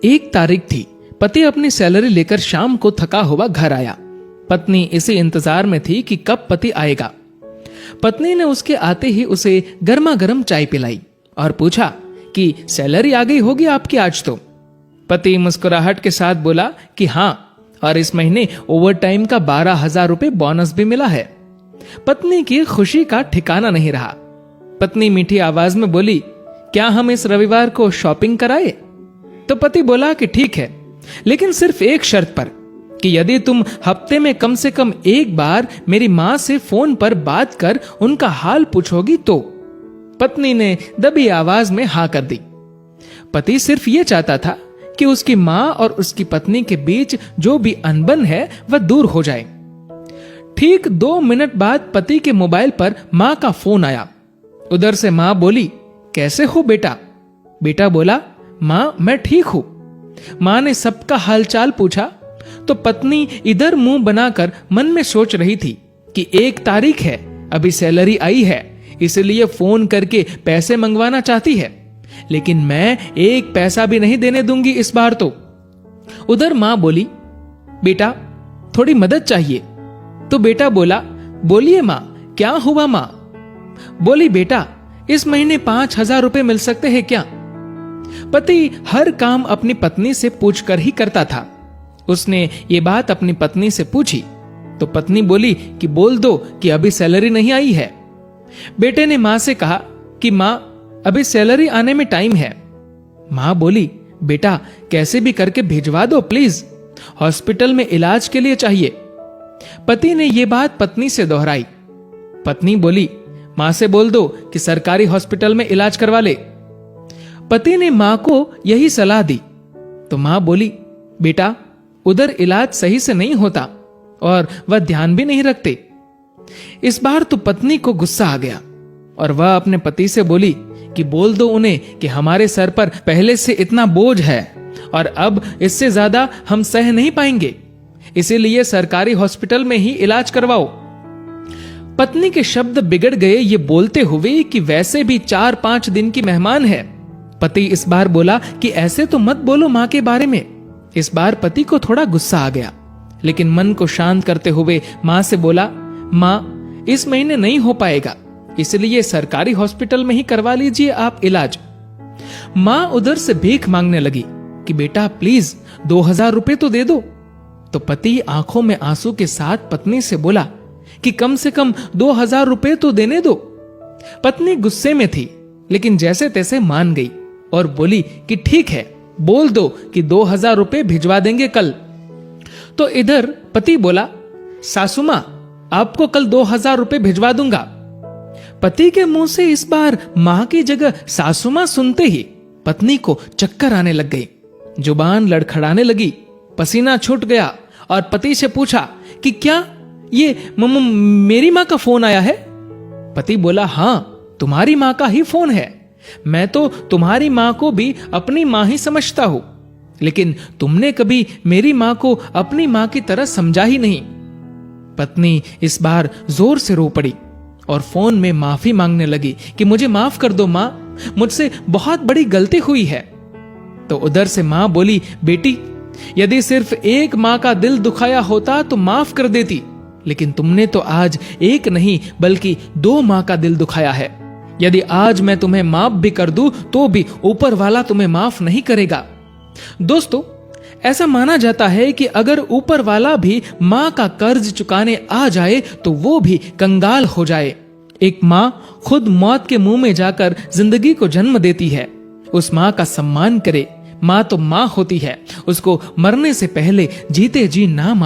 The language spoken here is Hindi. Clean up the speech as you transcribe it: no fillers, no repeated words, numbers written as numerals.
एक तारीख थी। पति अपनी सैलरी लेकर शाम को थका हुआ घर आया। पत्नी इसी इंतजार में थी कि कब पति आएगा। पत्नी ने उसके आते ही उसे गर्मा गर्म चाय पिलाई और पूछा कि सैलरी आ गई होगी आपकी आज तो। पति मुस्कुराहट के साथ बोला कि हाँ, और इस महीने ओवर टाइम का 12,000 रुपए बोनस भी मिला है। पत्नी की खुशी का ठिकाना नहीं रहा। पत्नी मीठी आवाज में बोली, क्या हम इस रविवार को शॉपिंग कराए? तो पति बोला कि ठीक है, लेकिन सिर्फ एक शर्त पर, कि यदि तुम हफ्ते में कम से कम एक बार मेरी मां से फोन पर बात कर उनका हाल पूछोगी तो। पत्नी ने दबी आवाज में हाँ कर दी। पति सिर्फ ये चाहता था कि उसकी मां और उसकी पत्नी के बीच जो भी अनबन है वह दूर हो जाए। ठीक 2 मिनट बाद पति के मोबाइल पर मां का फोन आया। उधर से मां बोली, कैसे हो बेटा? बेटा बोला, मां मैं ठीक हूं। मां ने सबका हालचाल पूछा तो पत्नी इधर मुंह बनाकर मन में सोच रही थी कि 1 तारीख है, अभी सैलरी आई है, इसलिए फोन करके पैसे मंगवाना चाहती है, लेकिन मैं 1 पैसा भी नहीं देने दूंगी इस बार तो। उधर मां बोली, बेटा थोड़ी मदद चाहिए। तो बेटा बोला, बोलिए मां, क्या हुआ मां? बोली, बेटा इस महीने 5,000 रुपए मिल सकते हैं क्या? पति हर काम अपनी पत्नी से पूछकर ही करता था। उसने ये बात अपनी पत्नी से पूछी तो पत्नी बोली कि बोल दो कि अभी सैलरी नहीं आई है। बेटे ने मां से कहा कि मां अभी सैलरी आने में टाइम है। मां बोली, बेटा कैसे भी करके भिजवा दो प्लीज, हॉस्पिटल में इलाज के लिए चाहिए। पति ने यह बात पत्नी से दोहराई। पत्नी बोली, मां से बोल दो कि सरकारी हॉस्पिटल में इलाज करवा ले। पति ने मां को यही सलाह दी तो मां बोली, बेटा उधर इलाज सही से नहीं होता और वह ध्यान भी नहीं रखते। इस बार तो पत्नी को गुस्सा आ गया और वह अपने पति से बोली कि बोल दो उन्हें कि हमारे सर पर पहले से इतना बोझ है और अब इससे ज्यादा हम सह नहीं पाएंगे, इसीलिए सरकारी हॉस्पिटल में ही इलाज करवाओ। पत्नी के शब्द बिगड़ गए ये बोलते हुए कि वैसे भी 4-5 दिन की मेहमान है। पति इस बार बोला कि ऐसे तो मत बोलो मां के बारे में। इस बार पति को थोड़ा गुस्सा आ गया, लेकिन मन को शांत करते हुए मां से बोला, मां इस महीने नहीं हो पाएगा, इसलिए सरकारी हॉस्पिटल में ही करवा लीजिए आप इलाज। मां उधर से भीख मांगने लगी कि बेटा प्लीज 2,000 रुपए तो दे दो। तो पति आंखों में आंसू के साथ पत्नी से बोला कि कम से कम 2,000 रुपए तो देने दो। पत्नी गुस्से में थी, लेकिन जैसे तैसे मान गई और बोली कि ठीक है, बोल दो कि 2,000 रुपए भिजवा देंगे कल। तो इधर पति बोला, सासू मां आपको कल 2,000 रुपए भिजवा दूंगा। पति के मुंह से इस बार मां की जगह सासू मां सुनते ही पत्नी को चक्कर आने लग गई, जुबान लड़खड़ाने लगी, पसीना छूट गया और पति से पूछा कि क्या ये मेरी मां का फोन आया है? पति बोला, हां तुम्हारी मां का ही फोन है। मैं तो तुम्हारी मां को भी अपनी मां ही समझता हूं, लेकिन तुमने कभी मेरी मां को अपनी मां की तरह समझा ही नहीं। पत्नी इस बार जोर से रो पड़ी और फोन में माफी मांगने लगी कि मुझे माफ कर दो मां, मुझसे बहुत बड़ी गलती हुई है। तो उधर से मां बोली, बेटी यदि सिर्फ एक मां का दिल दुखाया होता तो माफ कर देती, लेकिन तुमने तो आज एक नहीं बल्कि 2 मां का दिल दुखाया है। यदि आज मैं तुम्हें माफ भी कर दूं तो भी ऊपर वाला तुम्हें माफ नहीं करेगा। दोस्तों, ऐसा माना जाता है कि अगर ऊपर वाला भी मां का कर्ज चुकाने आ जाए तो वो भी कंगाल हो जाए। एक मां खुद मौत के मुंह में जाकर जिंदगी को जन्म देती है। उस मां का सम्मान करे। मां तो मां होती है, उसको मरने से पहले जीते जी ना